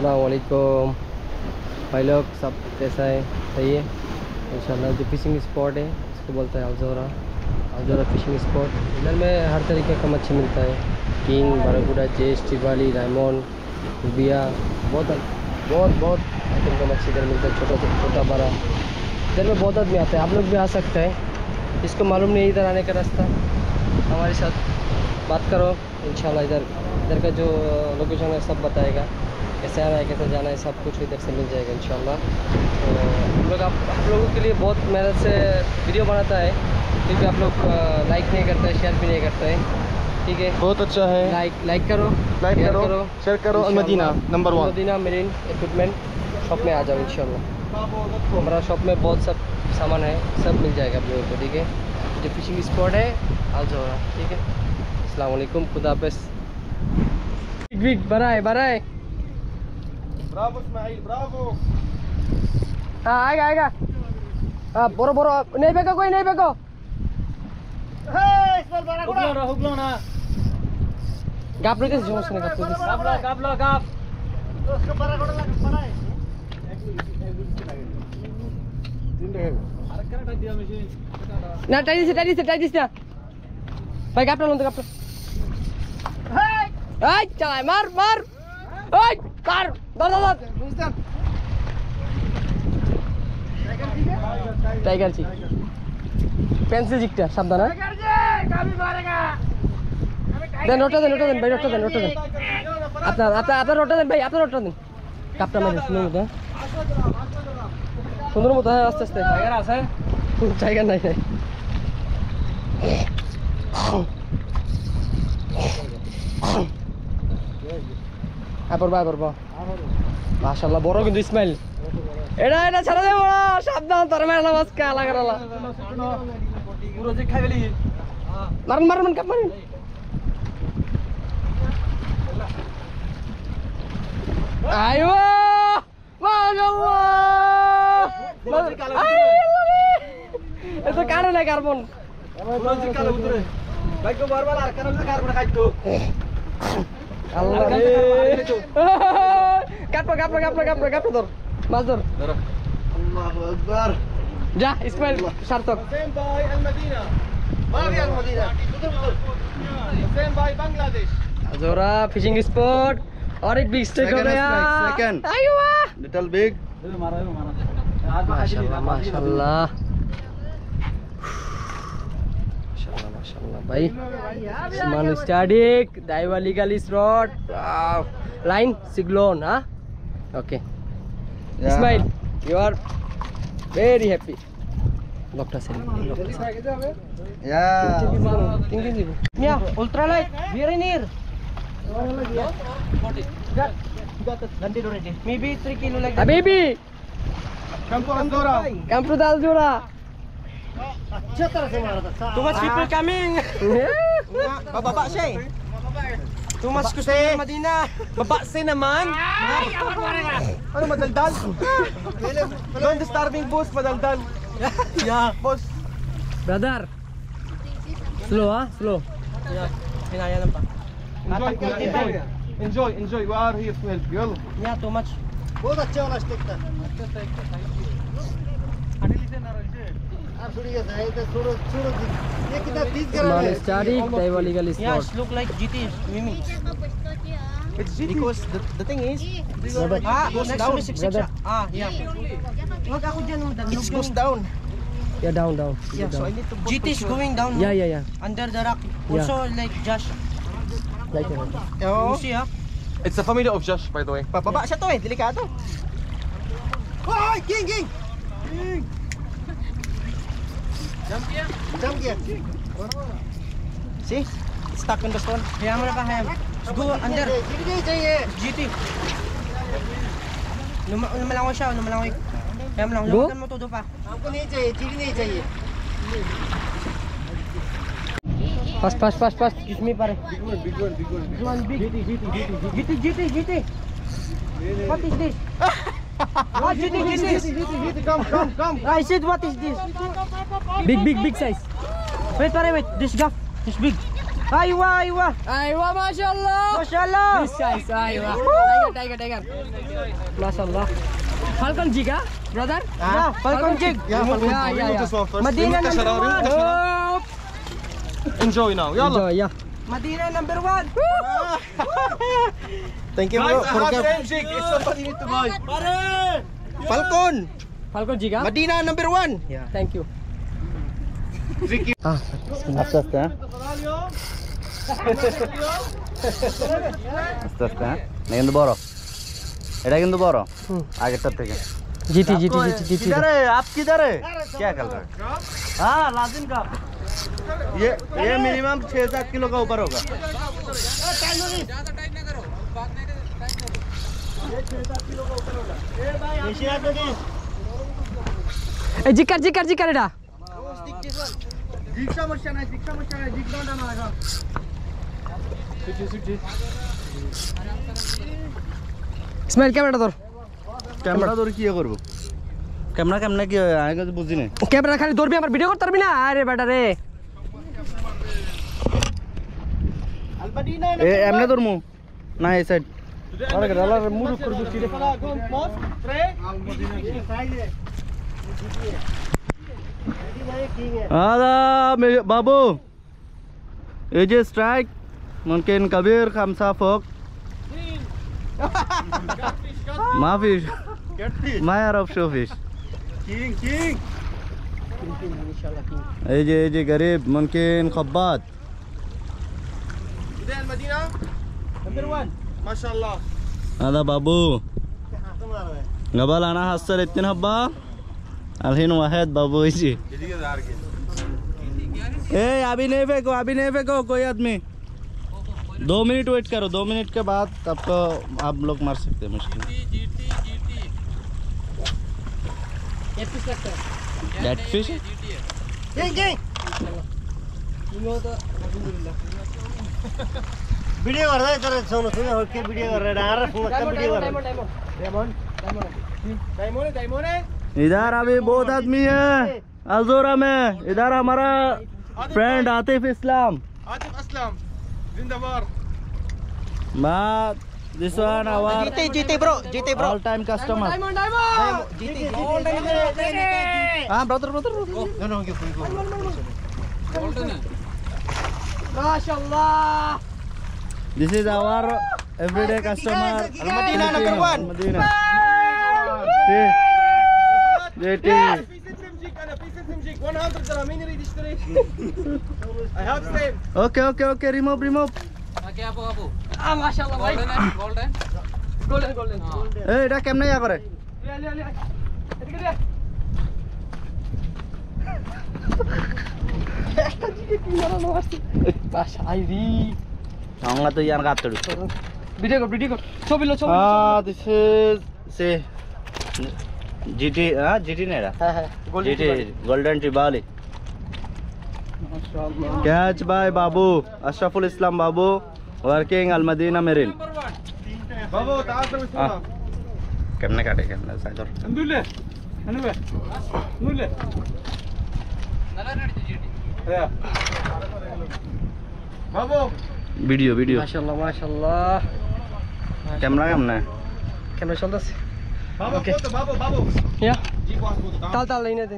अस्सलाम वालेकुम भाई लोग, सब कैसा है? सही है इंशाल्लाह। जो फिशिंग स्पॉट है इसको बोलता है अलजोरा फिशिंग स्पॉट। इधर में हर तरीके का मच्छी मिलता है, किंग, बाराकुडा, जेस, टिवाली, डायमंड, रुबिया, बहुत आइटम का मच्छी इधर मिलता है, छोटा बड़ा। इधर में बहुत आदमी आता है, आप लोग भी आ सकते हैं। इसको मालूम नहीं इधर आने का रास्ता, हमारे साथ बात करो इंशाल्लाह। इधर का जो लोकेशन है सब बताएगा, कैसे आना है कैसे जाना है, सब कुछ इधर से मिल जाएगा इंशाल्लाह। तो आप लोगों के लिए बहुत मेहनत से वीडियो बनाता है, क्योंकि आप लोग लाइक नहीं करते हैं, शेयर भी नहीं करते हैं। ठीक है, बहुत अच्छा है। लाइक करो, शेयर करो। Medina number 1 Medina marine equipment shop में आ जाओ इंशाल्लाह। हमारा शॉप में बहुत सब सामान है, सब मिल जाएगा आप लोगों को। ठीक है, जो फिशिंग स्पॉट है अलजोरा। ठीक है, अस्सलाम वालेकुम, खुदा हाफिज़। बिग बराए ब्रावो इस्माइल, ब्रावो। हाँ आएगा। हाँ बोरो नहीं बेको, कोई नहीं बेको। हुगलो ना गाप लो किस जोश ने गाप उसको बराकोड़ा लग पड़ा है। ना टाइडी से ना भाई गाप लो तो गाप लो। हाय चला मार हाय कार दर टाइगर ची पेंसिल जिकटा सावधान है। देन रोटा देन भाई, रोटा देन আপনার রোটা দেন ভাই, আপনার রোটা দেন। কাপটা মারি সুন্দর মতো হয়, আস্তে টাইগার আছে, টাইগার নাই আবার মাশাআল্লাহ বড় কিন্তু ইসমাইল। এটা ছাড়া দেবো না, সাবধান তোর মেলা মাছ কালা করালা পুরো যে খাইবেলি। মারুন কাপ মারুন। আইও মাশাআল্লাহ, এটা কারণ না কার্বন পুরো যে কালো উতরে ভাই কো বারবার আর কারণ না কার্বন খাইতো। আল্লাহ রে কাপড় ধর, মাছ ধর। আল্লাহু আকবার। যা ইসমাইল সার্থক। حسين باي المدينة، ما في المدينة، حسين باي بنغلاديش। अलजोरा फिशिंग स्पॉट और एक बिग स्टेक हो गया। आयो वाह, लिटिल बिग। माशाल्लाह भाई। समान स्टैटिक डाइवा लीगल रॉड लाइन सिग्लोन। हाँ okay Ismail, you are very happy. लोकटा से या ultra light very near. Maybe 3 kilo like that. Baby Come to Aldora. come to the अलजोरा. अच्छा तरह से मारा था। Too much people coming. Bababa siya eh. Too much customer Madina. Baba say naman. Ano madaldal? Don't disturbing boss, madaldal. Yeah, boss. Brother. Slow ah, slow. Hinaya lang pa. Enjoy. We are here to help you. Yalla. Yeah, too much. बहुत अच्छा वाला stick था। ये कितना तेज कर रहा है? Small static डाइवा legal Yeah, spot. it look like GT swimming. It's Because the thing is, next to the 66. Yeah. Wag ako dyan, madam. It goes down. Yeah, down. Yeah, so I need to GT is going down. no? Yeah. Under the rock. Also like Josh. Like that. You see It's a family of Josh, by the way. Pababa siya to eh, delikado. Hoy, king. Jump here. See? It's stuck on the stone. Hayaan mo na ka, hayaan. Go under. नहीं चाहिए। GT. Lumalangoy siya, lumalangoy. Hayaan mo lang, Go? lumagan mo todo pa. हमको नहीं चाहिए, चीनी नहीं चाहिए। Fast. Kiss me pare. Big one. This one big. GT. What is this? What GT? Come. I said what is this? Big size. Wait, this gaff. It's big. Aywa, aywa. Aywa, mashallah. Mashallah. This size, aywa. Tiger. Mashallah. Falcon jig, huh, brother? Yeah, Falcon jig. Yeah, Falcon. Yeah. Remove this one first. Medina Remove the number shell, remove the shell. Enjoy now. Yalla. Enjoy, yeah. Medina number 1. Thank you Guys, I for have the same jig. If somebody need to buy. Falcon. Falcon jig, huh? Medina number 1. Yeah. Thank you. আস্তে আস্তে হ্যাঁ আস্তে আস্তে হ্যাঁ এটা কিন্তু বড় এটা কিন্তু বড় আগেরটার থেকে जीती। किधर है आप किधर है क्या कर रहे हैं हाँ लाजिम का ये मिनिमम 6-7 किलो का ऊपर होगा जिकर এটা স্মাইল ক্যামেরাটা ধর ক্যামেরা ধরে কি করব ক্যামেরা কেমনে কি হয় আমি কিছু বুঝি না ক্যামেরা খালি ধরবি আমার ভিডিও করতে পারবি না আরে বেটা রে এ এমনে ধরমু না এই সাইড আরে গলা মুরুক করে দিছি রে आदा बाबू ये जे स्ट्राइक मुमकिन कबीर खमसा फोक माफिश ما يعرف شو فيش King. يجي قريب ممكن خباط Then Medina number 1. MashaAllah. هذا بابو قبل انا حصل 2 حبه الحين واحد بابو يجي ए अभी नहीं फेंको कोई आदमी 2 मिनट वेट करो 2 मिनट के बाद आपको आप लोग मार सकते हैं मुश्किल डेड फिश वीडियो कर रहा है तेरे सोनू सुन के वीडियो कर रहा है फोन का वीडियो कर रहा है Diamond. इधर अभी बहुत आदमी है अलजोरा में इधर हमारा friend Atif Islam Atif Aslam. Zindabad. This one our GT bro all time customer GT हां ब्रदर no give माशाल्लाह this is our everyday customer Medina number 1. Medina G T Piece 100 dirham. Many ready to I have same. Okay remove माशाल्लाह भाई golden ए এটা কেমনে ইয়া করে ले এদিকে দে একটা দিকে কি মারানো আছে বাস আইরি আমরা তো ইয়ার কাটড়ি ভিডিও কর ছবি লো दिस इज से जीटी जीटी नेरा হ্যাঁ जीटी गोल्डन ट्रिबाली माशाल्लाह कैच बाय बाबू अशरफुल इस्लाम बाबू working Al Madina marine Babo, taas na Ah. केमने काटे केमने साइडर Alhamdulillah. Ano ba? Alhamdulillah. Yeah. Babo. Video माशाल्लाह कैमरा केमने कैमरा चलता Babo, photo, Babo. या Jig was photo. ताल लेने दे